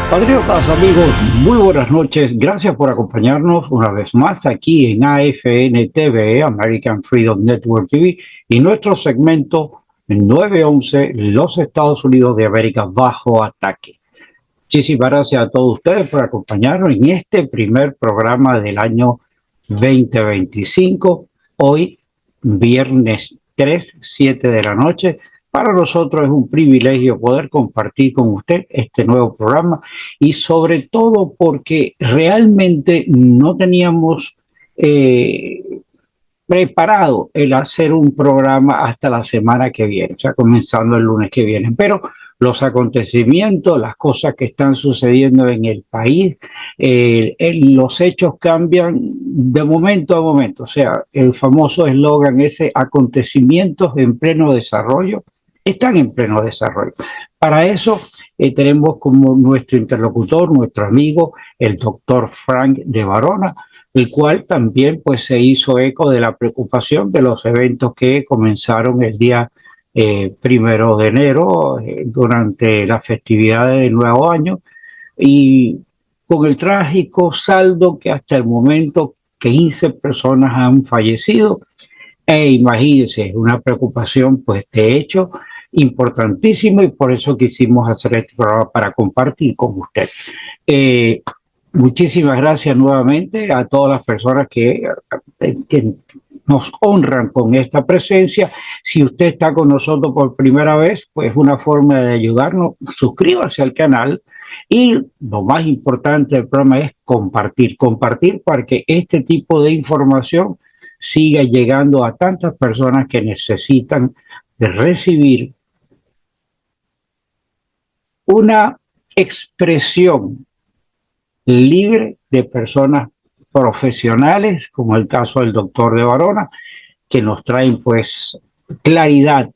Patriotas, amigos, muy buenas noches. Gracias por acompañarnos una vez más aquí en AFN TV, American Freedom Network TV, y nuestro segmento 911, los Estados Unidos de América bajo ataque. Muchísimas gracias a todos ustedes por acompañarnos en este primer programa del año 2025. Hoy, viernes 3, 7 de la noche. Para nosotros es un privilegio poder compartir con usted este nuevo programa y sobre todo porque realmente no teníamos preparado el hacer un programa hasta la semana que viene, o sea, comenzando el lunes que viene. Pero los acontecimientos, las cosas que están sucediendo en el país, los hechos cambian de momento a momento. O sea, el famoso eslogan ese, acontecimientos en pleno desarrollo, están en pleno desarrollo. Para eso tenemos como nuestro interlocutor, nuestro amigo, el doctor Frank de Varona, el cual también pues se hizo eco de la preocupación de los eventos que comenzaron el día 1 de enero durante las festividades del nuevo año y con el trágico saldo que hasta el momento 15 personas han fallecido. Imagínense, una preocupación pues de hecho importantísimo, y por eso quisimos hacer este programa para compartir con usted. Muchísimas gracias nuevamente a todas las personas que nos honran con esta presencia. Si usted está con nosotros por primera vez, pues una forma de ayudarnos, suscríbase al canal, y lo más importante del programa es compartir para que este tipo de información siga llegando a tantas personas que necesitan de recibir una expresión libre de personas profesionales, como el caso del doctor de Varona, que nos traen pues claridad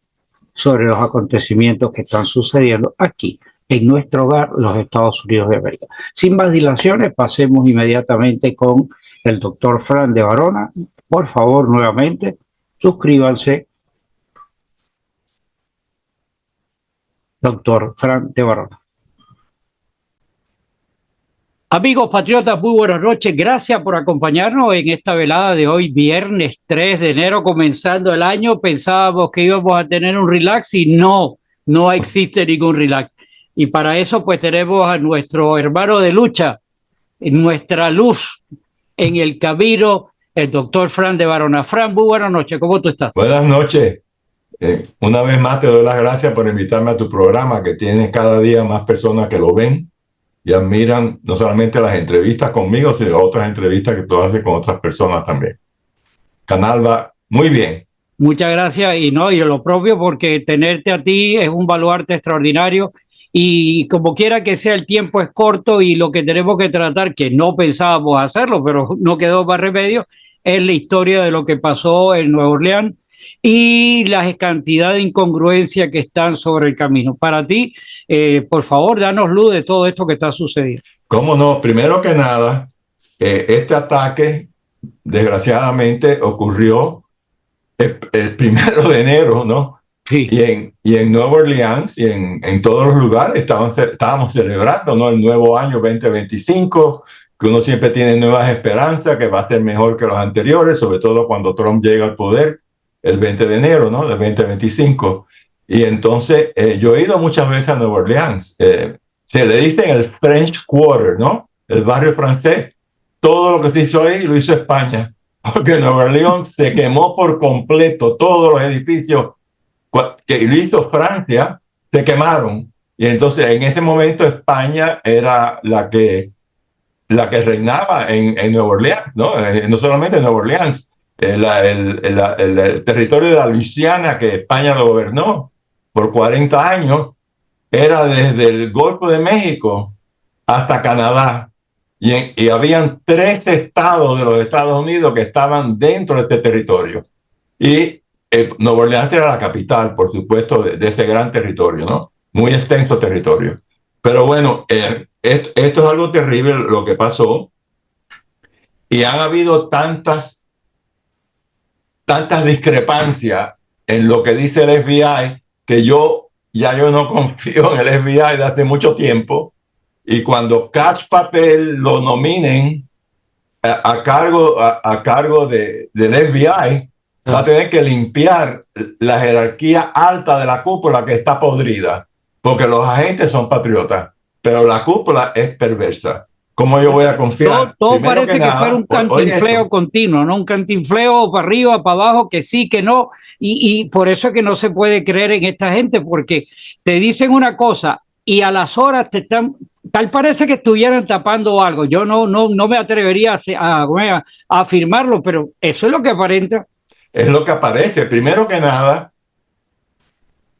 sobre los acontecimientos que están sucediendo aquí en nuestro hogar, los Estados Unidos de América. Sin más dilaciones, pasemos inmediatamente con el doctor Frank de Varona. Por favor, nuevamente, suscríbanse. Doctor Frank de Varona. Amigos patriotas, muy buenas noches. Gracias por acompañarnos en esta velada de hoy, viernes 3 de enero, comenzando el año. Pensábamos que íbamos a tener un relax y no existe ningún relax. Y para eso pues tenemos a nuestro hermano de lucha, nuestra luz en el camino, el doctor Frank de Varona. Frank, muy buenas noches. ¿Cómo tú estás? Buenas noches. Una vez más te doy las gracias por invitarme a tu programa, que tienes cada día más personas que lo ven y admiran no solamente las entrevistas conmigo, sino otras entrevistas que tú haces con otras personas también. Canal va muy bien. Muchas gracias, y lo propio, porque tenerte a ti es un baluarte extraordinario, y como quiera que sea, el tiempo es corto y lo que tenemos que tratar, que no pensábamos hacerlo, pero no quedó más remedio, es la historia de lo que pasó en Nueva Orleans y la cantidad de incongruencias que están sobre el camino. Para ti, por favor, danos luz de todo esto que está sucediendo. ¿Cómo no? Primero que nada, este ataque desgraciadamente ocurrió el 1 de enero, ¿no? Sí. Y en Nueva Orleans y en todos los lugares estábamos celebrando, ¿no?, el nuevo año 2025, que uno siempre tiene nuevas esperanzas, que va a ser mejor que los anteriores, sobre todo cuando Trump llega al poder el 20 de enero, ¿no?, del 2025. Y entonces yo he ido muchas veces a Nueva Orleans. Se le dice en el French Quarter, ¿no?, el barrio francés. Todo lo que se hizo ahí lo hizo España, porque Nueva Orleans se quemó por completo. Todos los edificios que hizo Francia se quemaron. Y entonces en ese momento España era la que reinaba en Nueva Orleans, ¿no? No solamente en Nueva Orleans, el territorio de la Luisiana, que España lo gobernó por 40 años, era desde el Golfo de México hasta Canadá. Y habían 3 estados de los Estados Unidos que estaban dentro de este territorio. Y Nueva Orleans era la capital, por supuesto, de ese gran territorio, ¿no? Muy extenso territorio. Pero bueno, esto es algo terrible lo que pasó. Y han habido tantas discrepancias en lo que dice el FBI, que yo no confío en el FBI de hace mucho tiempo. y cuando Kash Patel lo nominen a cargo del FBI, va a tener que limpiar la jerarquía alta de la cúpula que está podrida, porque los agentes son patriotas, pero la cúpula es perversa. ¿Cómo yo voy a confiar? Todo parece que fuera un cantinfleo continuo, ¿no? Un cantinfleo para arriba, para abajo, que sí, que no. Y por eso es que no se puede creer en esta gente, porque te dicen una cosa y a las horas te están, tal parece que estuvieran tapando algo. Yo no me atrevería a afirmarlo, pero eso es lo que aparenta. Es lo que aparece. Primero que nada,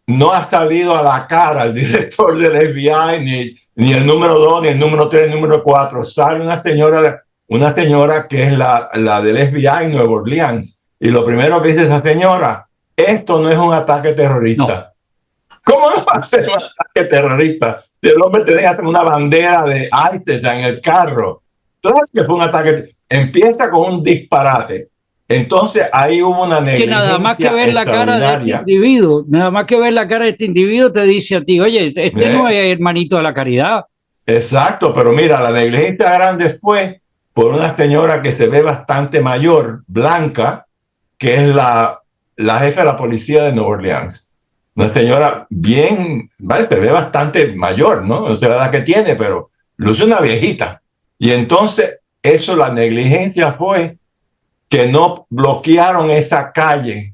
no ha salido a la cara el director del FBI, ni el número 2, ni el número 3, ni el número 4. Sale una señora que es la del FBI en Nueva Orleans. Y lo primero que dice esa señora, esto no es un ataque terrorista. No. ¿Cómo no va a ser un ataque terrorista? Si el hombre tenía una bandera de ISIS en el carro. Claro que fue un ataque. Empieza con un disparate. Entonces ahí hubo una negligencia. Que nada más que ver la cara de este individuo, nada más que ver la cara de este individuo te dice a ti, oye, no es hermanito de la caridad. Exacto, pero mira, la negligencia grande fue por una señora que se ve bastante mayor, blanca, que es la jefa de la policía de Nueva Orleans. Una señora bien, ¿vale? Se ve bastante mayor, ¿no? No sé la edad que tiene, pero luce una viejita. Y entonces, eso, la negligencia fue que no bloquearon esa calle,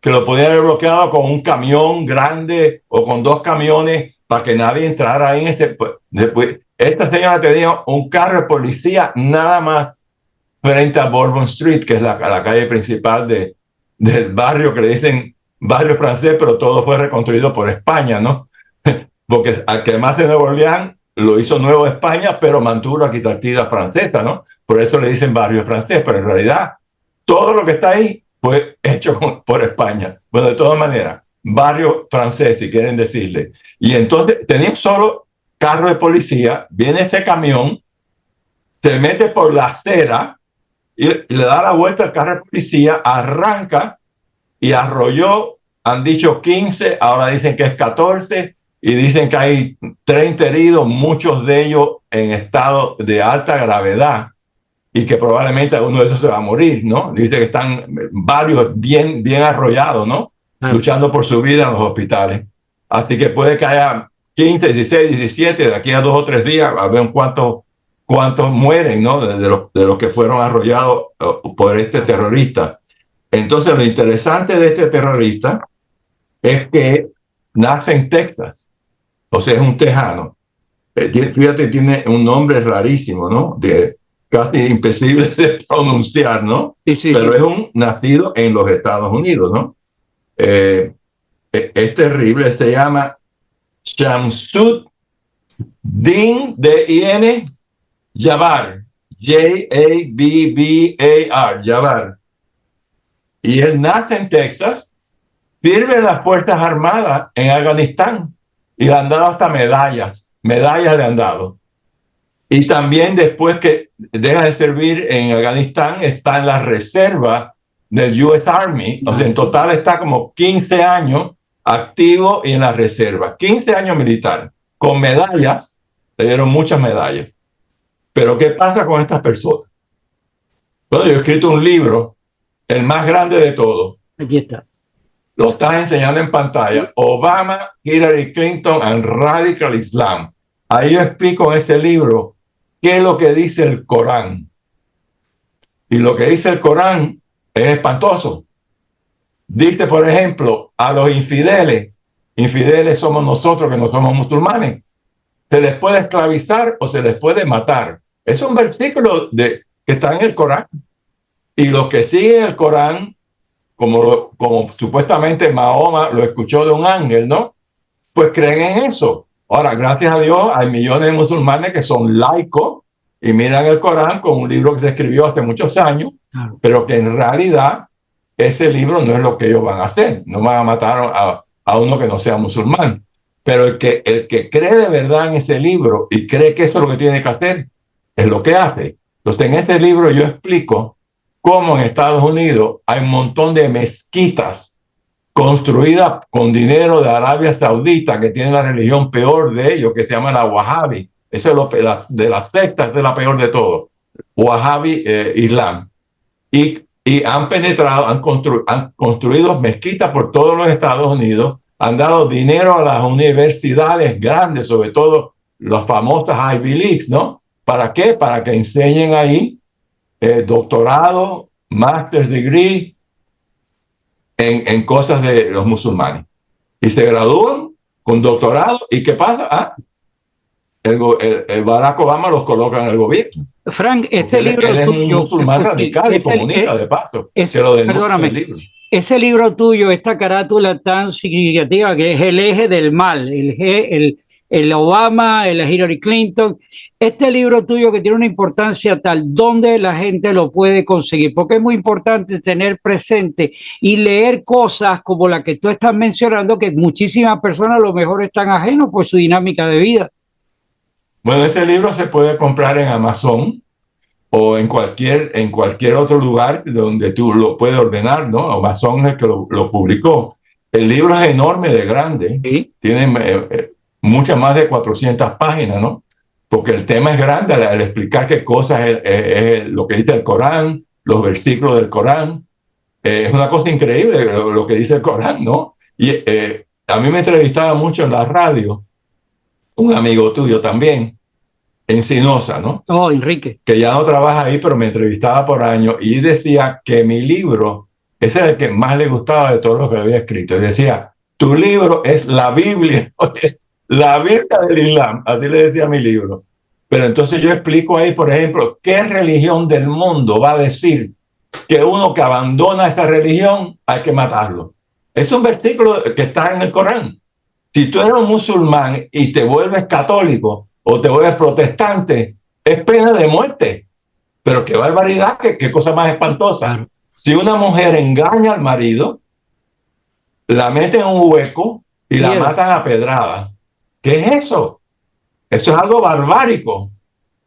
que lo podían haber bloqueado con un camión grande o con 2 camiones para que nadie entrara ahí en ese... Después, esta señora tenía un carro de policía nada más frente a Bourbon Street, que es la calle principal del barrio que le dicen barrio francés, pero todo fue reconstruido por España, ¿no? Porque además de Nueva Orleans lo hizo Nueva España, pero mantuvo la arquitectura francesa, ¿no? Por eso le dicen barrio francés, pero en realidad todo lo que está ahí fue hecho por España. Bueno, de todas maneras, barrio francés, si quieren decirle. Y entonces tenían solo carro de policía, viene ese camión, se mete por la acera y le da la vuelta al carro de policía, arranca y arrolló, han dicho 15, ahora dicen que es 14, y dicen que hay 30 heridos, muchos de ellos en estado de alta gravedad, y que probablemente alguno de esos se va a morir, ¿no? Dice que están varios bien arrollados, ¿no? Luchando por su vida en los hospitales. Así que puede que haya 15, 16, 17, de aquí a 2 o 3 días, a ver cuántos mueren, ¿no? De los que fueron arrollados por este terrorista. Entonces, lo interesante de este terrorista es que nace en Texas, o sea, es un tejano. Fíjate, tiene un nombre rarísimo, ¿no? Casi imposible de pronunciar, ¿no? Sí. Pero es un nacido en los Estados Unidos, ¿no? Es terrible, se llama Shamsuddin, D-I-N, Jabbar, J-A-B-B-A-R, Jabbar. Y él nace en Texas, sirve en las Fuerzas Armadas en Afganistán y le han dado hasta medallas le han dado. Y también después que deja de servir en Afganistán, está en la reserva del US Army. O sea, en total está como 15 años activo y en la reserva. 15 años militar, con medallas, le dieron muchas medallas. Pero ¿qué pasa con estas personas? Bueno, yo he escrito un libro, el más grande de todos. Aquí está. Lo estás enseñando en pantalla. Obama, Hillary Clinton and Radical Islam. Ahí yo explico en ese libro qué es lo que dice el Corán. Y lo que dice el Corán es espantoso. Dice, por ejemplo, a los infieles somos nosotros que no somos musulmanes, se les puede esclavizar o se les puede matar. Es un versículo que está en el Corán. Y los que siguen el Corán, como supuestamente Mahoma lo escuchó de un ángel, ¿no? Pues creen en eso. Ahora, gracias a Dios, hay millones de musulmanes que son laicos y miran el Corán con un libro que se escribió hace muchos años, pero que en realidad ese libro no es lo que ellos van a hacer. No van a matar a uno que no sea musulmán. Pero el que cree de verdad en ese libro y cree que eso es lo que tiene que hacer, es lo que hace. Entonces, en este libro yo explico cómo en Estados Unidos hay un montón de mezquitas construida con dinero de Arabia Saudita, que tiene la religión peor de ellos, que se llama la Wahhabi. Eso es de las sectas, de la peor de todo. Wahhabi Islam. Y han penetrado, han construido mezquitas por todos los Estados Unidos, han dado dinero a las universidades grandes, sobre todo las famosas Ivy Leagues, ¿no? ¿Para qué? Para que enseñen ahí doctorado, master's degree en cosas de los musulmanes. Y se gradúan con doctorado. ¿Y qué pasa? El Barack Obama los coloca en el gobierno. Frank, ese libro él es tuyo, un musulmán radical y comunista, de paso. Perdóname, ese libro tuyo, esta carátula tan significativa que es el eje del mal, el Obama, el Hillary Clinton, este libro tuyo que tiene una importancia tal, ¿dónde la gente lo puede conseguir? Porque es muy importante tener presente y leer cosas como la que tú estás mencionando, que muchísimas personas a lo mejor están ajenos por su dinámica de vida. Bueno, ese libro se puede comprar en Amazon o en cualquier otro lugar donde tú lo puedes ordenar, ¿no? Amazon es el que lo publicó. El libro es enorme de grande, ¿sí? Tiene muchas más de 400 páginas, ¿no? Porque el tema es grande al explicar qué cosas es lo que dice el Corán, los versículos del Corán. Es una cosa increíble lo que dice el Corán, ¿no? Y a mí me entrevistaba mucho en la radio un amigo tuyo también, Encinosa, ¿no? Oh, Enrique. Que ya no trabaja ahí, pero me entrevistaba por años y decía que mi libro, ese era el que más le gustaba de todos los que había escrito. Y decía, tu libro es la Biblia, la Biblia del Islam, así le decía mi libro. Pero entonces yo explico ahí, por ejemplo, ¿qué religión del mundo va a decir que uno que abandona esta religión hay que matarlo? Es un versículo que está en el Corán. Si tú eres un musulmán y te vuelves católico o te vuelves protestante, es pena de muerte. Pero qué barbaridad, qué cosa más espantosa. Claro. Si una mujer engaña al marido, la meten en un hueco y la matan a pedrada. ¿Qué es eso? Eso es algo barbárico.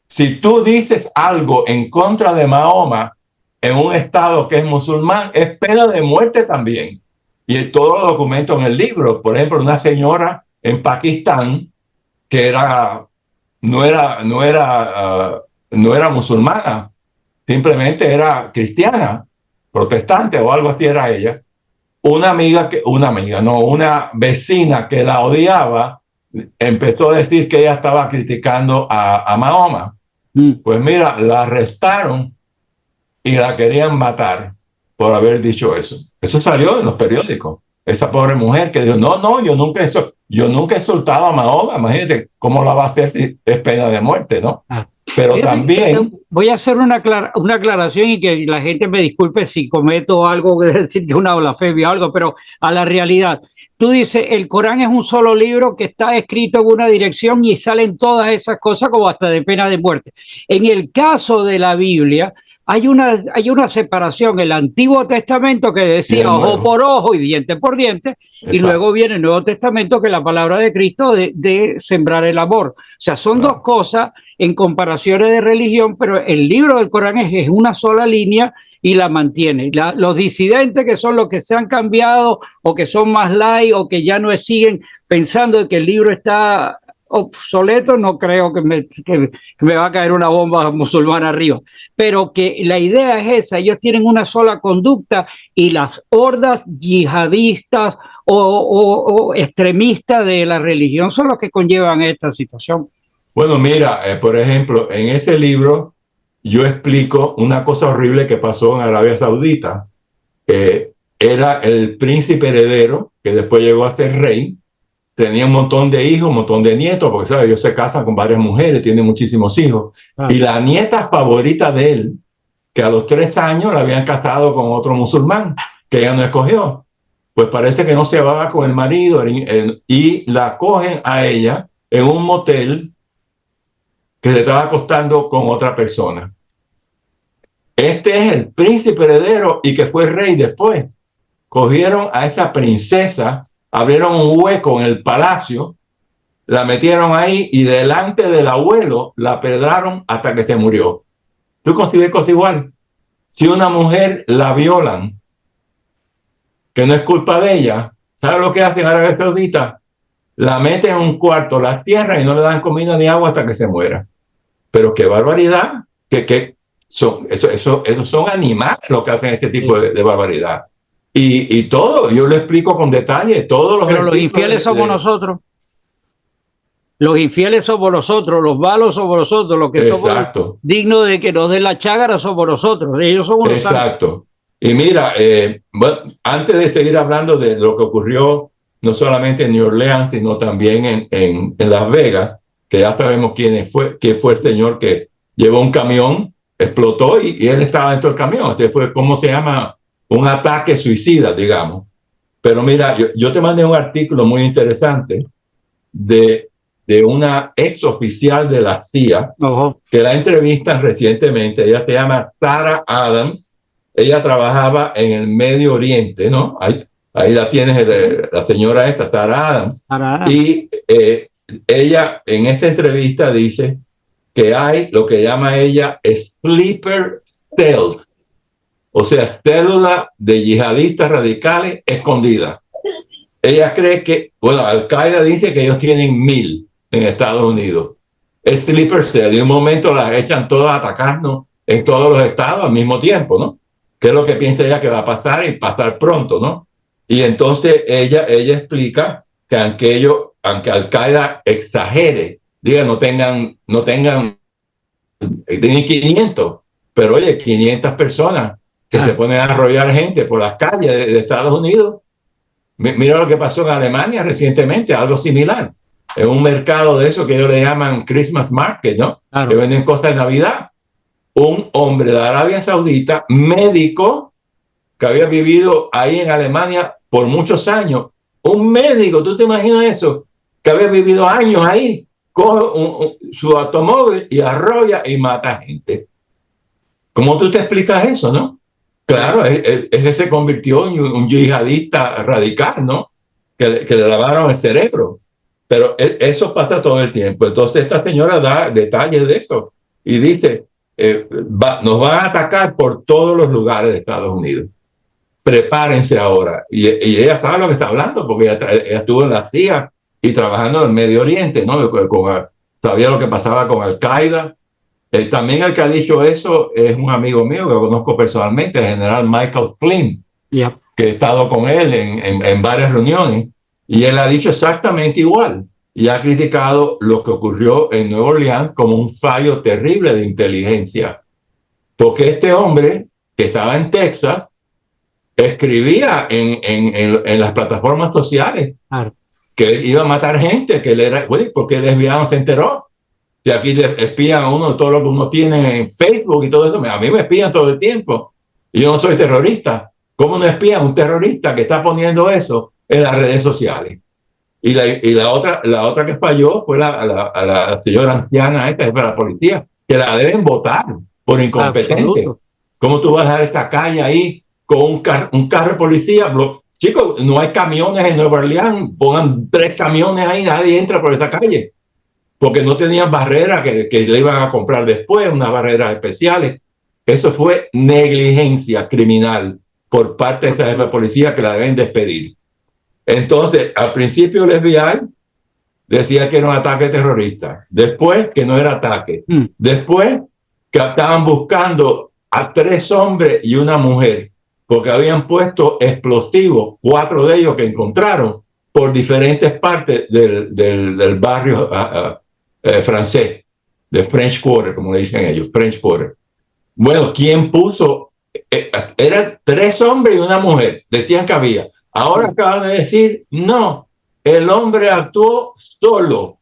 Si tú dices algo en contra de Mahoma en un estado que es musulmán, es pena de muerte también. Y todo lo documento en el libro. Por ejemplo, una señora en Pakistán que no era musulmana, simplemente era cristiana, protestante o algo así era ella. Una vecina que la odiaba empezó a decir que ella estaba criticando a Mahoma. Pues mira, la arrestaron y la querían matar por haber dicho eso. Eso salió en los periódicos. Esa pobre mujer que dijo, no, yo nunca he soltado a Mahoma. Imagínate cómo la va a hacer si es pena de muerte, ¿no? Pero también... Voy a hacer una aclaración y que la gente me disculpe si cometo algo, decir que una blasfemia o algo, pero a la realidad. Tú dices, el Corán es un solo libro que está escrito en una dirección y salen todas esas cosas como hasta de pena de muerte. En el caso de la Biblia, hay una separación, el Antiguo Testamento que decía ojo por ojo y diente por diente, exacto. Y luego viene el Nuevo Testamento que es la palabra de Cristo de sembrar el amor. O sea, son dos cosas en comparaciones de religión, pero el libro del Corán es una sola línea y la mantiene. Los disidentes que son los que se han cambiado o que son más light o que ya no siguen pensando que el libro está obsoleto, no creo que me va a caer una bomba musulmana arriba, pero que la idea es esa, ellos tienen una sola conducta y las hordas yihadistas o extremistas de la religión son los que conllevan esta situación. Bueno, mira, por ejemplo, en ese libro yo explico una cosa horrible que pasó en Arabia Saudita. Era el príncipe heredero que después llegó a ser rey. Tenía un montón de hijos, un montón de nietos, porque ¿sabes? Ellos se casan con varias mujeres, tienen muchísimos hijos. Y la nieta favorita de él, que a los 3 años la habían casado con otro musulmán, que ella no escogió, pues parece que no se va con el marido y la cogen a ella en un motel que le estaba acostando con otra persona. Este es el príncipe heredero y que fue rey después. Cogieron a esa princesa, abrieron un hueco en el palacio, la metieron ahí y delante del abuelo la pedraron hasta que se murió. ¿Tú consideras cosa igual? Si una mujer la violan, que no es culpa de ella, ¿sabes lo que hacen en Arabia Saudita? la meten en un cuarto, la tierra y no le dan comida ni agua hasta que se muera. Pero qué barbaridad, que eso son animales los que hacen este tipo de barbaridad. Y todo, yo lo explico con detalle, todos los... Pero los infieles somos nosotros. Los infieles somos nosotros, los malos somos nosotros, los que somos dignos de que nos den la chágara somos nosotros, ellos son unos santos. Y mira, bueno, antes de seguir hablando de lo que ocurrió no solamente en New Orleans, sino también en Las Vegas, que ya sabemos quién fue el señor que llevó un camión, explotó y él estaba dentro del camión. Así fue, ¿cómo se llama? Un ataque suicida, digamos. Pero mira, yo te mandé un artículo muy interesante de una ex oficial de la CIA, que la entrevistan recientemente. Ella se llama Sarah Adams. Ella trabajaba en el Medio Oriente, ¿no? Ahí la tienes, la señora esta, Sarah Adams. Y ella en esta entrevista dice que hay lo que llama ella sleeper cells, o sea, células de yihadistas radicales escondidas. Ella cree que, bueno, Al-Qaeda dice que ellos tienen 1000 en Estados Unidos. El sleeper cell, en un momento las echan todas a atacarnos en todos los estados al mismo tiempo, ¿no? ¿Qué es lo que piensa ella que va a pasar y pasar pronto, ¿no? Y entonces ella explica que aunque Al-Qaeda exagere, diga, tienen 500, pero oye, 500 personas que se ponen a arrollar gente por las calles de Estados Unidos. Mira lo que pasó en Alemania recientemente, algo similar. En un mercado de eso que ellos le llaman Christmas Market, ¿no? Claro. Que venden cosas de Navidad. Un hombre de Arabia Saudita, médico, que había vivido ahí en Alemania por muchos años. Un médico, ¿tú te imaginas eso? Que había vivido años ahí. Coge su automóvil y arrolla y mata gente. ¿Cómo tú te explicas eso, no? Claro, ese se convirtió en un yihadista radical, ¿no? Que le lavaron el cerebro. Pero eso pasa todo el tiempo. Entonces esta señora da detalles de eso y dice, nos van a atacar por todos los lugares de Estados Unidos. Prepárense ahora. Y ella sabe lo que está hablando porque ella estuvo en la CIA y trabajando en el Medio Oriente, ¿no? Sabía lo que pasaba con Al-Qaeda. También el que ha dicho eso es un amigo mío que conozco personalmente, el general Michael Flynn, que he estado con él en varias reuniones, y él ha dicho exactamente igual, y ha criticado lo que ocurrió en Nueva Orleans como un fallo terrible de inteligencia, porque este hombre que estaba en Texas escribía en las plataformas sociales que él iba a matar gente, que él era, bueno, porque el lesbiano se enteró. Si aquí le espían a uno todo lo que uno tiene en Facebook y todo eso, a mí me espían todo el tiempo. Y yo no soy terrorista. ¿Cómo no espían un terrorista que está poniendo eso en las redes sociales? Y la otra que falló fue la señora anciana esta, de la policía, que la deben votar por incompetente. Absoluto. ¿Cómo tú vas a dejar esta calle ahí con un carro de policía? Chicos, no hay camiones en Nueva Orleans, pongan 3 camiones ahí, nadie entra por esa calle. Porque no tenían barreras que le iban a comprar después, unas barreras especiales. Eso fue negligencia criminal por parte de esa jefa de policía que la deben despedir. Entonces, al principio el FBI decía que era un ataque terrorista, después que no era ataque, después que estaban buscando a 3 hombres y una mujer, porque habían puesto explosivos, 4 de ellos que encontraron por diferentes partes del barrio francés, de French Quarter, como le dicen ellos, French Quarter. Bueno, ¿quién puso? Eran 3 hombres y una mujer, decían que había. Ahora acaban de decir, no, el hombre actuó solo.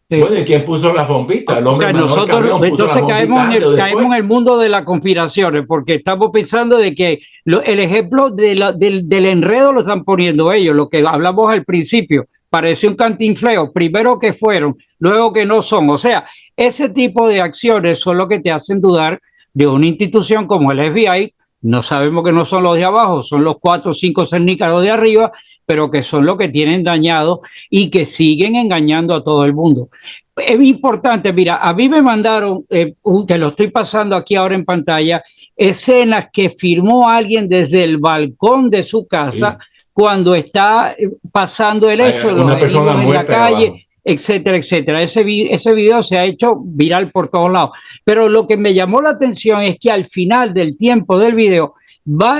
Sí. Bueno, ¿y quién puso las bombitas? El hombre, o sea, nosotros entonces caemos en el mundo de las conspiraciones, porque estamos pensando de que el ejemplo del enredo lo están poniendo ellos, lo que hablamos al principio. Parece un cantinfleo, primero que fueron, luego que no son. O sea, ese tipo de acciones son lo que te hacen dudar de una institución como el FBI. No sabemos que no son los de abajo, son los 4 o 5 cernícaros de arriba, pero que son los que tienen dañado y que siguen engañando a todo el mundo. Es importante, mira, a mí me mandaron, te lo estoy pasando aquí ahora en pantalla, escenas que filmó alguien desde el balcón de su casa, sí, cuando está pasando el hecho, Hay los una persona heridos en la muerta abajo. calle, etcétera, etcétera. Ese video se ha hecho viral por todos lados. Pero lo que me llamó la atención es que al final del tiempo del video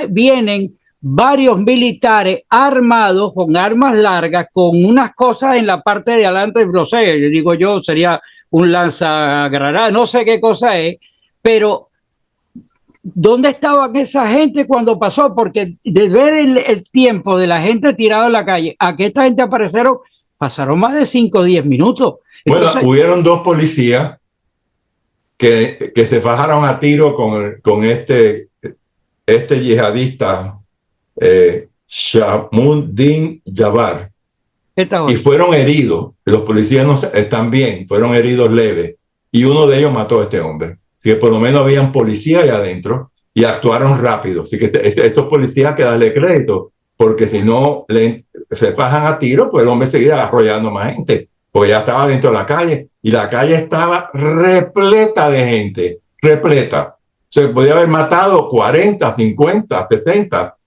vienen varios militares armados con armas largas, con unas cosas en la parte de adelante, no sé, digo yo, sería un lanzagranadas, no sé qué cosa es, pero ¿dónde estaban esa gente cuando pasó? Porque de ver el tiempo de la gente tirada en la calle a que esta gente aparecieron, pasaron más de 5 o 10 minutos. Entonces, bueno, hubieron dos policías que se fajaron a tiro con este yihadista, Shamuddin Jabbar, y fueron heridos. Los policías no están bien, fueron heridos leves, y uno de ellos mató a este hombre. Así que por lo menos habían policías allá adentro y actuaron rápido. Así que estos policías hay que darle crédito, porque si no se fajan a tiro, pues el hombre seguirá arrollando más gente, porque ya estaba dentro de la calle, y la calle estaba repleta de gente, repleta. Se podía haber matado 40, 50, 60,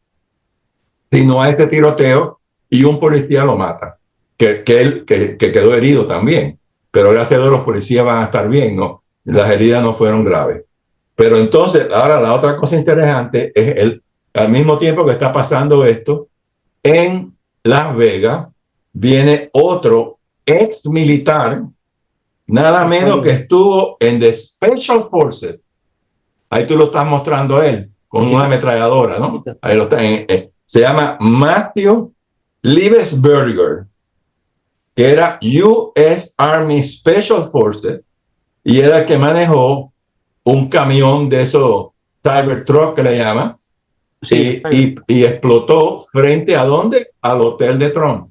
si no a este tiroteo, y un policía lo mata, que quedó herido también. Pero gracias a Dios los policías van a estar bien, ¿no? Las heridas no fueron graves. Pero entonces, ahora la otra cosa interesante es al mismo tiempo que está pasando esto, en Las Vegas viene otro ex militar, nada menos que estuvo en The Special Forces. Ahí tú lo estás mostrando a él, con una ametralladora, ¿no? Ahí lo está. Se llama Matthew Liebesberger, que era US Army Special Forces, y era el que manejó un camión de esos Cybertruck que le llaman, sí, y explotó frente a ¿dónde? Al hotel de Trump.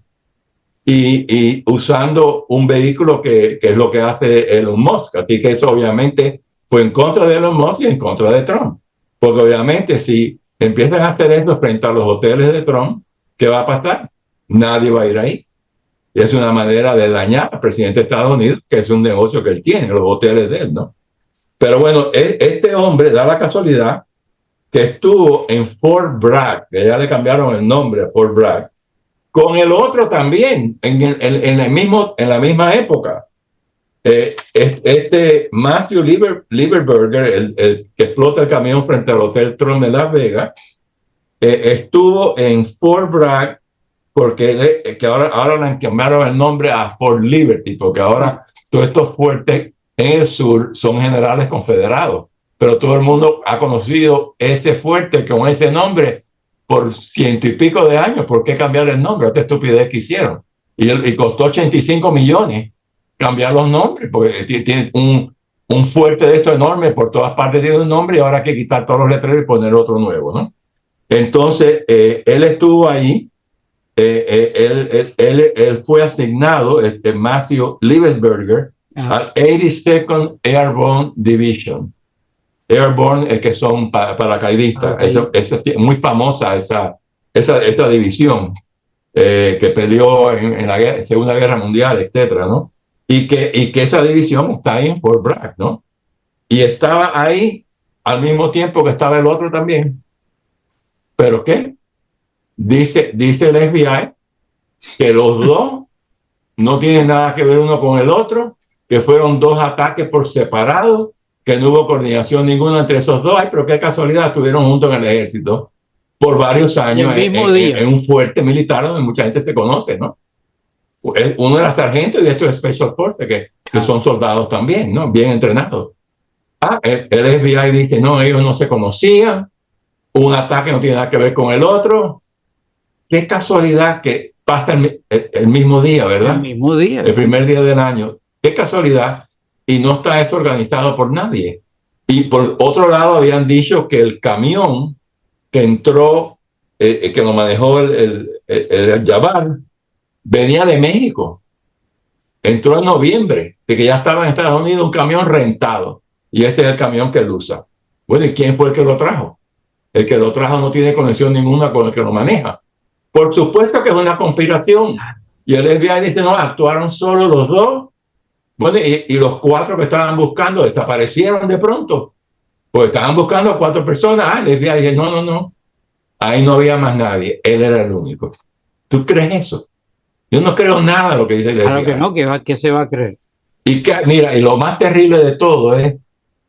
Y usando un vehículo que es lo que hace Elon Musk. Así que eso obviamente fue en contra de Elon Musk y en contra de Trump. Porque obviamente si empiezan a hacer eso frente a los hoteles de Trump, ¿qué va a pasar? Nadie va a ir ahí. Y es una manera de dañar al presidente de Estados Unidos, que es un negocio que él tiene, los hoteles de él, ¿no? Pero bueno, este hombre da la casualidad que estuvo en Fort Bragg, que ya le cambiaron el nombre a Fort Bragg, con el otro también, en la misma época. Este Matthew Lieberberger, el que explota el camión frente al Hotel Trump de Las Vegas, estuvo en Fort Bragg, porque que ahora le cambiaron el nombre a Fort Liberty, porque ahora todos estos fuertes en el sur son generales confederados, pero todo el mundo ha conocido ese fuerte con ese nombre por 100 y pico de años. ¿Por qué cambiar el nombre? Esta estupidez que hicieron. Y costó 85 millones cambiar los nombres, porque tiene un fuerte de esto enorme, por todas partes tiene un nombre, y ahora hay que quitar todos los letreros y poner otro nuevo, ¿no? Entonces, él estuvo ahí, él fue asignado, Matthew Liebesberger, al 82nd Airborne Division. Airborne, que son paracaidistas. Es muy famosa esta división, que peleó en la Segunda Guerra Mundial, etcétera, ¿no? Y que esa división está ahí en Fort Bragg, ¿no? Y estaba ahí al mismo tiempo que estaba el otro también. ¿Pero qué? Dice el FBI que los dos no tienen nada que ver uno con el otro, que fueron dos ataques por separado, que no hubo coordinación ninguna entre esos dos. Ay, pero qué casualidad, estuvieron juntos en el ejército por varios años en un fuerte militar donde mucha gente se conoce, ¿no? Uno era sargento y esto es Special Forces, que son soldados también, ¿no? Bien entrenados. El FBI dice, no, ellos no se conocían, un ataque no tiene nada que ver con el otro. Qué casualidad que pasa el mismo día, ¿verdad? El mismo día. El primer día del año. Qué casualidad. Y no está esto organizado por nadie. Y por otro lado, habían dicho que el camión que entró, que lo manejó el Jabbar, venía de México. Entró en noviembre, de que ya estaba en Estados Unidos un camión rentado. Y ese es el camión que él usa. Bueno, ¿y quién fue el que lo trajo? El que lo trajo no tiene conexión ninguna con el que lo maneja. Por supuesto que es una conspiración. Y el FBI dice, no, actuaron solo los dos. Bueno, y los cuatro que estaban buscando desaparecieron de pronto. Pues estaban buscando a 4 personas. El FBI dice, no. Ahí no había más nadie. Él era el único. ¿Tú crees eso? Yo no creo nada de lo que dice el FBI. Claro que no, ¿qué se va a creer? Y mira, y lo más terrible de todo es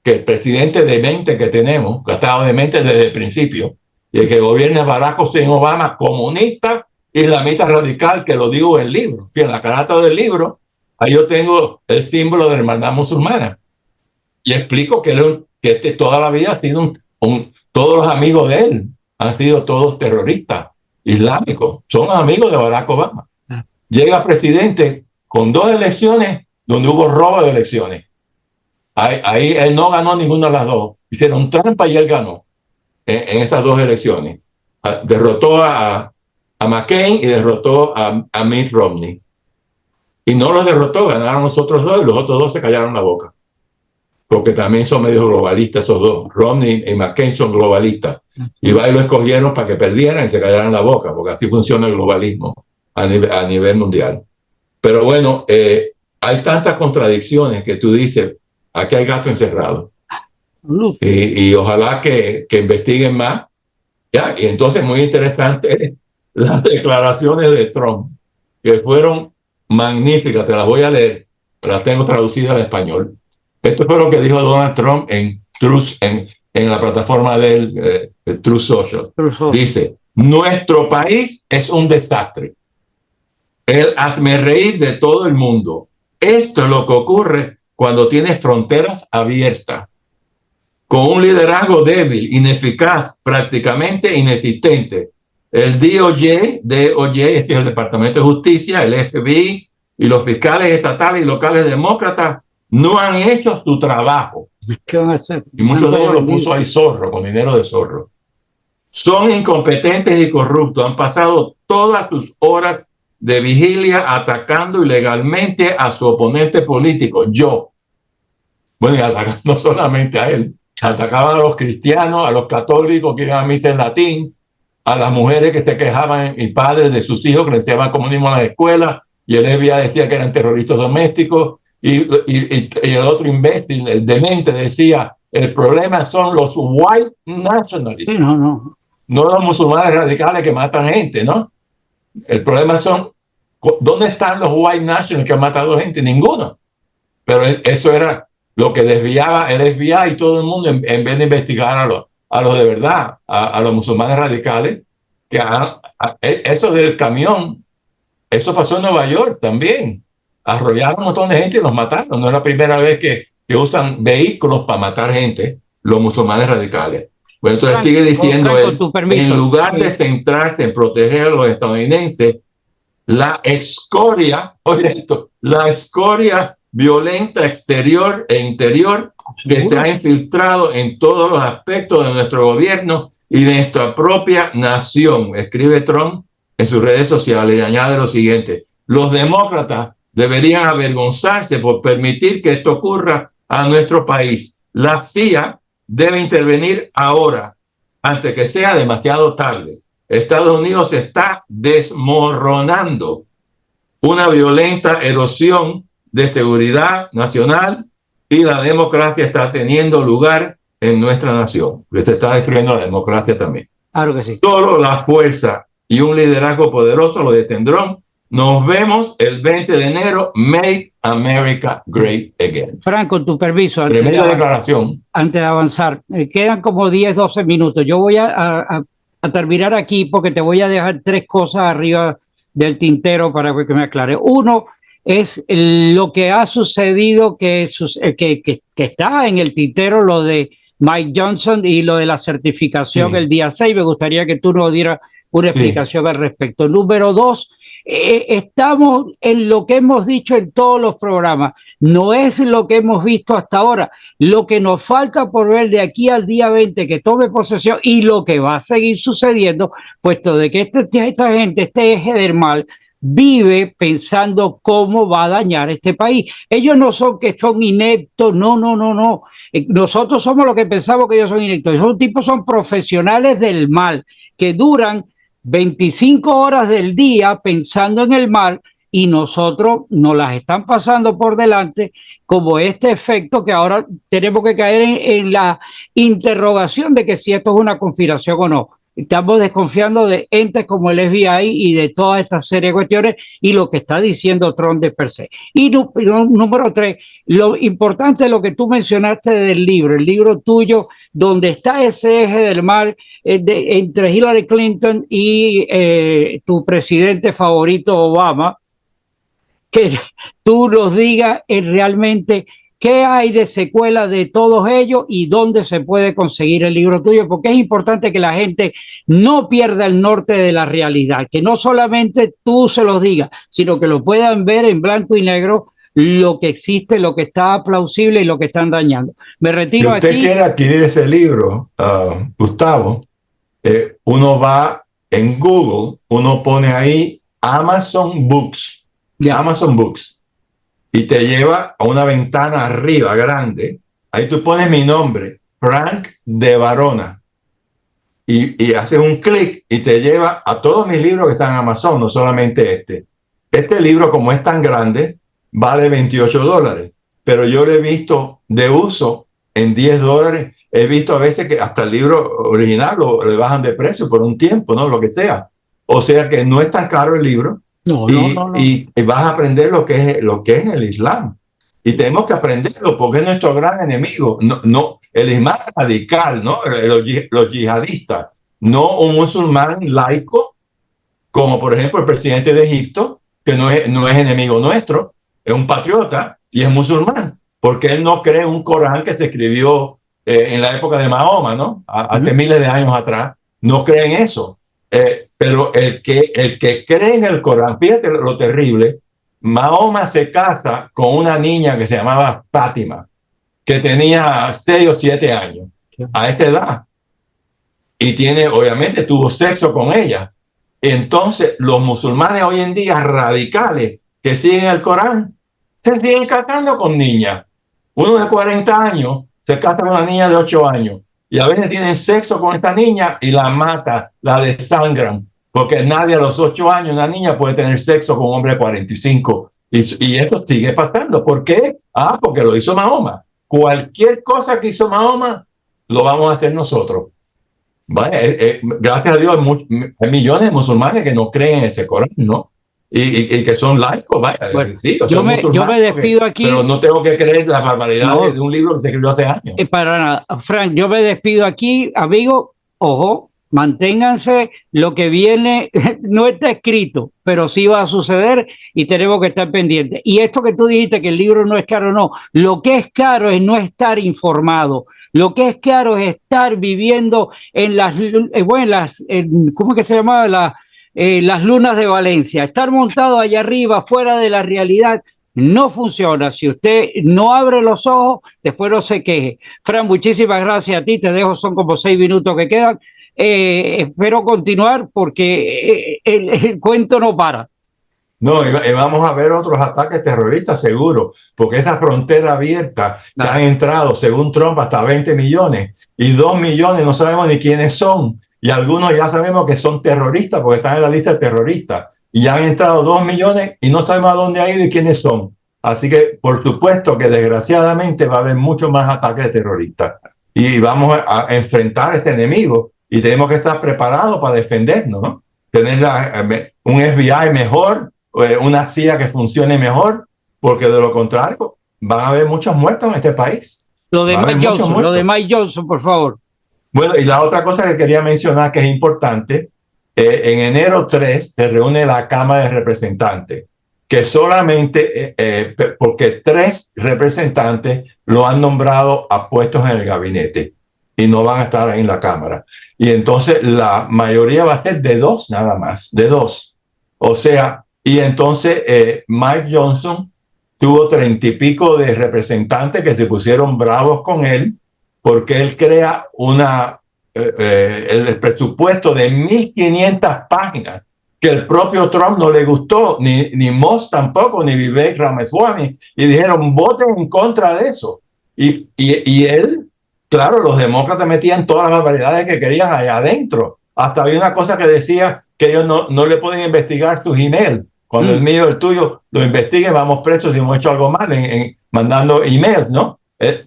que el presidente demente que tenemos, que ha estado demente desde el principio, y el que gobierna Barack Hussein Obama, comunista islamista radical, que lo digo en el libro. En la carátula del libro, ahí yo tengo el símbolo de la hermandad musulmana. Y explico que toda la vida ha sido todos los amigos de él han sido todos terroristas islámicos. Son amigos de Barack Obama. Llega presidente con 2 elecciones donde hubo robo de elecciones. Ahí él no ganó ninguna de las 2. Hicieron trampa y él ganó en esas 2 elecciones. Derrotó a McCain y derrotó a Mitt Romney. Y no los derrotó, ganaron los otros 2 y los otros 2 se callaron la boca. Porque también son medio globalistas esos 2. Romney y McCain son globalistas. Y va y lo escogieron para que perdieran y se callaran la boca, porque así funciona el globalismo a nivel mundial. Pero bueno, hay tantas contradicciones que tú dices, aquí hay gato encerrado. Y ojalá que investiguen más. ¿Ya? Y entonces muy interesante las declaraciones de Trump, que fueron magníficas. Te las voy a leer, las tengo traducidas al español. Esto fue lo que dijo Donald Trump en la plataforma del Truth Social. Dice, nuestro país es un desastre. El hazmerreír de todo el mundo. Esto es lo que ocurre cuando tienes fronteras abiertas. Con un liderazgo débil, ineficaz, prácticamente inexistente. El DOJ, es decir, el Departamento de Justicia, el FBI y los fiscales estatales y locales demócratas no han hecho su trabajo. ¿Qué van a hacer? Y muchos de ellos lo puso ahí Zorro, con dinero de Zorro. Son incompetentes y corruptos. Han pasado todas sus horas de vigilia atacando ilegalmente a su oponente político, yo. Bueno, y atacando no solamente a él, atacaban a los cristianos, a los católicos que iban a misa en latín, a las mujeres que se quejaban y padres de sus hijos que le enseñaban comunismo en la escuela, y el FBI decía que eran terroristas domésticos, y el otro imbécil, el demente, decía, el problema son los white nationalists, sí, no los musulmanes radicales que matan gente, ¿no? El problema son, ¿dónde están los white nationalists que han matado gente? Ninguno. Pero eso era lo que desviaba el FBI y todo el mundo en vez de investigar a los de verdad, a los musulmanes radicales, que eso del camión, eso pasó en Nueva York también. Arrollaron un montón de gente y los mataron. No es la primera vez que usan vehículos para matar gente, los musulmanes radicales. Bueno, entonces sigue diciendo él, en lugar de centrarse en proteger a los estadounidenses, la escoria, oye esto, la escoria violenta exterior e interior que se ha infiltrado en todos los aspectos de nuestro gobierno y de nuestra propia nación, escribe Trump en sus redes sociales y añade lo siguiente, los demócratas deberían avergonzarse por permitir que esto ocurra a nuestro país. La CIA debe intervenir ahora, antes que sea demasiado tarde. Estados Unidos se está desmoronando. Una violenta erosión de seguridad nacional y la democracia está teniendo lugar en nuestra nación. Se está destruyendo la democracia también. Claro que sí. Solo la fuerza y un liderazgo poderoso lo detendrán. Nos vemos el 20 de enero. Make America Great Again. Frank, con tu permiso. Tremenda declaración. Antes de avanzar, quedan como 10, 12 minutos. Yo voy a terminar aquí porque te voy a dejar 3 cosas arriba del tintero para que me aclare. Uno es lo que ha sucedido, que está en el tintero, lo de Mike Johnson y lo de la certificación el día 6. Me gustaría que tú nos dieras una explicación al respecto. Número 2, estamos en lo que hemos dicho en todos los programas. No es lo que hemos visto hasta ahora. Lo que nos falta por ver de aquí al día 20 que tome posesión y lo que va a seguir sucediendo, puesto de que esta gente, este eje del mal, vive pensando cómo va a dañar este país. Ellos no son que son ineptos, no. Nosotros somos los que pensamos que ellos son ineptos. Esos tipos son profesionales del mal, que duran 25 horas del día pensando en el mal y nosotros nos las están pasando por delante como este efecto que ahora tenemos que caer en la interrogación de que si esto es una conspiración o no. Estamos desconfiando de entes como el FBI y de toda esta serie de cuestiones y lo que está diciendo Trump de per se. Y número 3, lo importante es lo que tú mencionaste del libro, el libro tuyo, donde está ese eje del mal entre Hillary Clinton y tu presidente favorito Obama, que tú nos digas realmente qué hay de secuela de todos ellos y dónde se puede conseguir el libro tuyo, porque es importante que la gente no pierda el norte de la realidad, que no solamente tú se los digas, sino que lo puedan ver en blanco y negro lo que existe, lo que está plausible y lo que están dañando. Me retiro aquí. Si usted quiere adquirir ese libro, Gustavo, uno va en Google, uno pone ahí Amazon Books, Amazon Books, y te lleva a una ventana arriba grande. Ahí tú pones mi nombre, Frank de Varona, y haces un clic y te lleva a todos mis libros que están en Amazon, no solamente este. Este libro, como es tan grande, vale $28, pero yo lo he visto de uso en $10. He visto a veces que hasta el libro original le bajan de precio por un tiempo, ¿no? Lo que sea. O sea que no es tan caro el libro. Y vas a aprender lo que es el Islam. Y tenemos que aprenderlo porque es nuestro gran enemigo. No, el Islam radical, ¿no? Los yihadistas, no un musulmán laico, como por ejemplo el presidente de Egipto, que no es enemigo nuestro, es un patriota y es musulmán, porque él no cree un Corán que se escribió en la época de Mahoma, ¿no? Hace miles de años atrás, no cree en eso. Pero el que cree en el Corán, fíjate lo terrible, Mahoma se casa con una niña que se llamaba Fátima, que tenía 6 o 7 años, a esa edad, y obviamente tuvo sexo con ella. Entonces, los musulmanes hoy en día radicales que siguen el Corán, se siguen casando con niñas. Uno de 40 años se casa con una niña de 8 años y a veces tienen sexo con esa niña y la mata, la desangran, porque nadie a los 8 años, una niña puede tener sexo con un hombre de 45. Y esto sigue pasando. ¿Por qué? Porque lo hizo Mahoma. Cualquier cosa que hizo Mahoma, lo vamos a hacer nosotros. Vale, gracias a Dios hay millones de musulmanes que no creen en ese Corán, ¿no? Y que son laicos, vaya. Bueno, sí, yo me despido aquí. Pero no tengo que creer la barbaridad de un libro que se escribió hace años. Para nada. Frank, yo me despido aquí, amigo. Ojo, manténganse, lo que viene no está escrito, pero sí va a suceder y tenemos que estar pendientes. Y esto que tú dijiste, que el libro no es caro, no. Lo que es caro es no estar informado. Lo que es caro es estar viviendo en ¿cómo es que se llamaba? Las lunas de Valencia. Estar montado allá arriba, fuera de la realidad, no funciona. Si usted no abre los ojos, después no se queje. Fran, muchísimas gracias a ti. Te dejo, son como 6 minutos que quedan. Espero continuar porque el cuento no para. No, y vamos a ver otros ataques terroristas seguro, porque esa frontera abierta que han entrado, según Trump, hasta 20 millones y 2 millones no sabemos ni quiénes son, y algunos ya sabemos que son terroristas porque están en la lista de terroristas, y ya han entrado 2 millones y no sabemos a dónde han ido y quiénes son. Así que por supuesto que desgraciadamente va a haber muchos más ataques terroristas y vamos a enfrentar a este enemigo y tenemos que estar preparados para defendernos, ¿no? Tener un FBI mejor, una CIA que funcione mejor, porque de lo contrario van a haber muchos muertos en este país. Lo de Mike Johnson, por favor. Bueno, y la otra cosa que quería mencionar que es importante, en enero 3 se reúne la Cámara de Representantes, que solamente porque 3 representantes lo han nombrado a puestos en el gabinete y no van a estar ahí en la Cámara. Y entonces la mayoría va a ser de 2 nada más, de 2. O sea, y entonces Mike Johnson tuvo 30 y pico de representantes que se pusieron bravos con él porque él crea el presupuesto de 1.500 páginas que el propio Trump no le gustó, ni Moss tampoco, ni Vivek Ramaswamy, y dijeron, voten en contra de eso. Y él, claro, los demócratas metían todas las barbaridades que querían allá adentro. Hasta había una cosa que decía que ellos no le pueden investigar tus emails. Cuando el mío, el tuyo, lo investiguen, vamos presos si hemos hecho algo mal mandando emails, ¿no?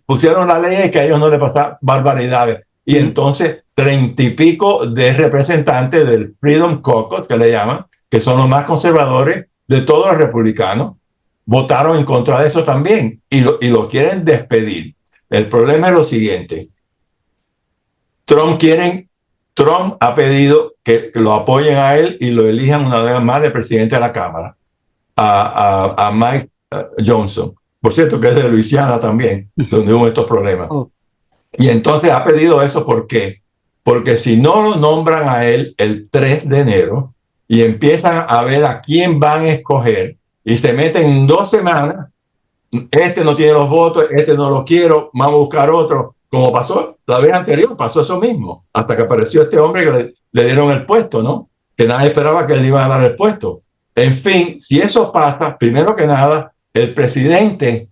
Pusieron la ley que a ellos no les pasaban barbaridades. y entonces 30 y pico de representantes del Freedom Caucus, que le llaman, que son los más conservadores de todos los republicanos, votaron en contra de eso también y lo quieren despedir. El problema es lo siguiente. Trump ha pedido que lo apoyen a él y lo elijan una vez más de presidente de la Cámara, a Mike Johnson. Por cierto, que es de Luisiana también, donde hubo estos problemas. Y entonces ha pedido eso, ¿por qué? Porque si no lo nombran a él el 3 de enero y empiezan a ver a quién van a escoger y se meten en 2 semanas, este no tiene los votos, este no lo quiero, vamos a buscar otro. Como pasó la vez anterior, pasó eso mismo, hasta que apareció este hombre que le dieron el puesto, ¿no? Que nadie esperaba que le iban a dar el puesto. En fin, si eso pasa, primero que nada, el presidente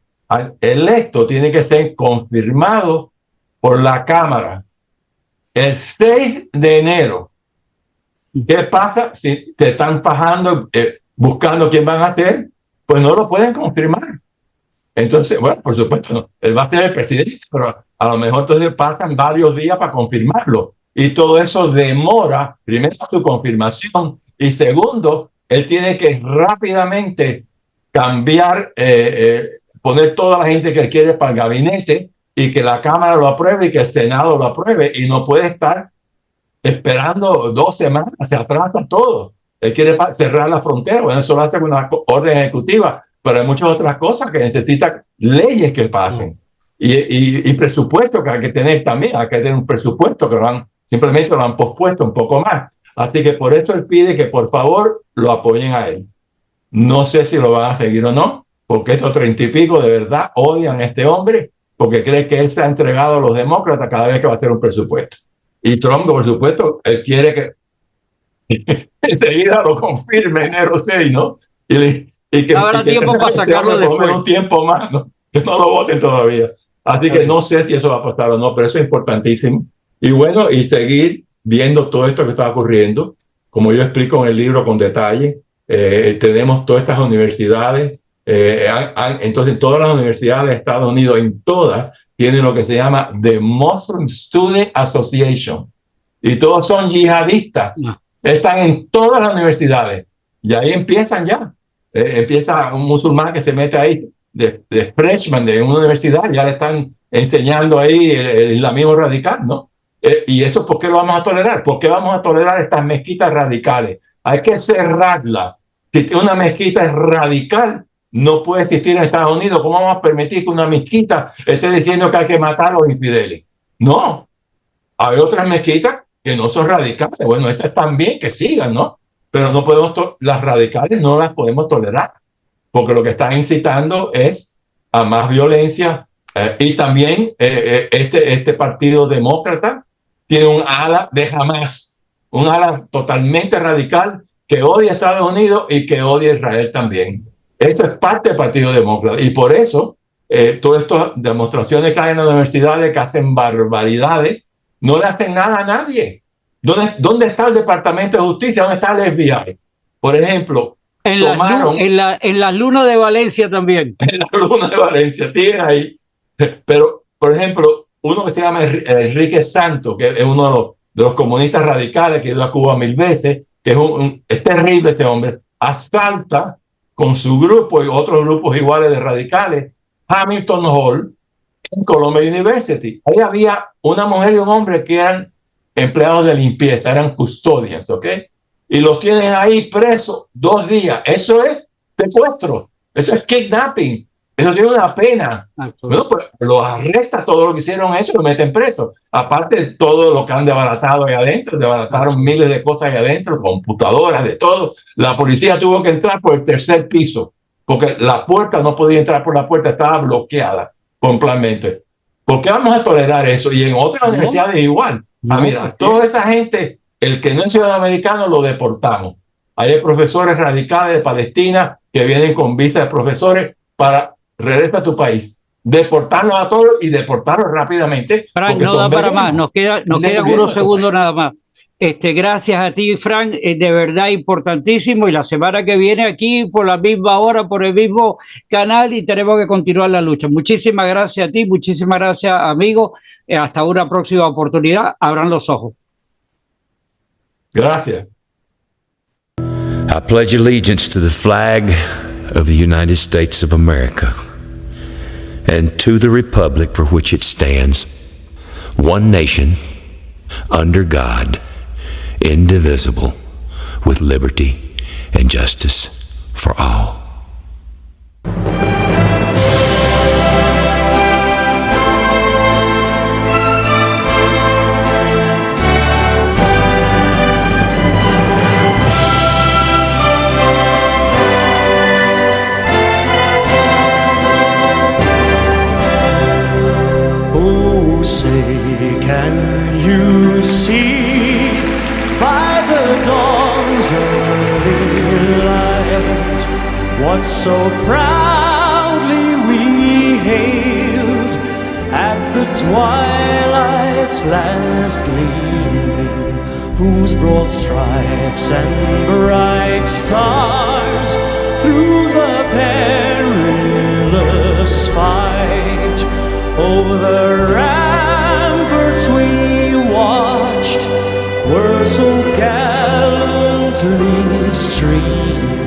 electo tiene que ser confirmado por la Cámara el 6 de enero. ¿Qué pasa si te están fajando, buscando quién van a hacer? Pues no lo pueden confirmar. Entonces, bueno, por supuesto, no, él va a ser el presidente, pero a lo mejor entonces pasan varios días para confirmarlo. Y todo eso demora, primero, su confirmación, y segundo, él tiene que rápidamente cambiar, poner toda la gente que él quiere para el gabinete y que la Cámara lo apruebe y que el Senado lo apruebe, y no puede estar esperando 2 semanas, se atrasa todo. Él quiere cerrar la frontera, bueno, eso lo hace con una orden ejecutiva, pero hay muchas otras cosas que necesitan leyes que pasen. Y presupuesto que hay que tener también, hay que tener un presupuesto que simplemente lo han pospuesto un poco más. Así que por eso él pide que por favor lo apoyen a él. No sé si lo van a seguir o no, porque estos 30 y pico de verdad odian a este hombre, porque cree que él se ha entregado a los demócratas cada vez que va a hacer un presupuesto. Y Trump, por supuesto, él quiere que enseguida lo confirme enero 6, ¿no? Y que habrá tiempo para sacarlo después. Un tiempo más, ¿no? Que no lo voten todavía. Así que no sé si eso va a pasar o no, pero eso es importantísimo. Y bueno, y seguir viendo todo esto que está ocurriendo, como yo explico en el libro con detalle. Tenemos todas estas universidades, entonces todas las universidades de Estados Unidos, en todas, tienen lo que se llama The Muslim Student Association, y todos son yihadistas, están en todas las universidades, y ahí empiezan ya. Empieza un musulmán que se mete ahí de freshman de una universidad, ya le están enseñando ahí el islamismo radical, ¿no? Y eso, ¿por qué lo vamos a tolerar? ¿Por qué vamos a tolerar estas mezquitas radicales? Hay que cerrarla. Si una mezquita es radical, no puede existir en Estados Unidos. ¿Cómo vamos a permitir que una mezquita esté diciendo que hay que matar a los infieles? No. Hay otras mezquitas que no son radicales. Bueno, esas también que sigan, ¿no? Pero no podemos, las radicales no las podemos tolerar, porque lo que están incitando es a más violencia. Y también este partido demócrata tiene un ala de Hamas, un ala totalmente radical que odia a Estados Unidos y que odia a Israel también. Esto es parte del Partido Demócrata, y por eso todas estas demostraciones que hay en las universidades que hacen barbaridades no le hacen nada a nadie. ¿Dónde está el Departamento de Justicia? ¿Dónde está el FBI? Por ejemplo, en las lunas de Valencia también. En las lunas de Valencia, siguen ahí. Pero, por ejemplo, uno que se llama Enrique Santos, que es uno de los comunistas radicales que ha ido a Cuba 1000 veces, que es terrible este hombre, asalta con su grupo y otros grupos iguales de radicales Hamilton Hall en Columbia University. Ahí había una mujer y un hombre que eran empleados de limpieza, eran custodians, ¿ok? Y los tienen ahí presos 2 días. Eso es secuestro, eso es kidnapping, eso tiene una pena. Bueno, pues los arresta todo lo que hicieron eso y lo meten preso. Aparte de todo lo que han desbaratado ahí adentro, desbarataron miles de cosas ahí adentro, computadoras, de todo. La policía tuvo que entrar por el 3er piso, porque la puerta no podía entrar por la puerta, estaba bloqueada completamente. ¿Por qué vamos a tolerar eso? Y en otras universidades igual. Mira, toda esa gente, el que no es ciudadano americano, lo deportamos. Hay profesores radicales de Palestina que vienen con visa de profesores para regresar a tu país. Deportarlos a todos y deportarlos rápidamente. Frank, no da para más. Nos quedan unos segundos nada más. Gracias a ti, Frank, de verdad importantísimo. Y la semana que viene aquí por la misma hora, por el mismo canal, y tenemos que continuar la lucha. Muchísimas gracias a ti, muchísimas gracias, amigo. Hasta una próxima oportunidad. Abran los ojos. Gracias. I pledge allegiance to the flag of the United States of America and to the republic for which it stands, one nation, under God, indivisible, with liberty and justice for all. Oh, say, can you see by the dawn's early light what so proudly we hailed at the twilight's last gleaming, whose broad stripes and bright stars through the perilous fight over the ramparts we watched were so gallantly streamed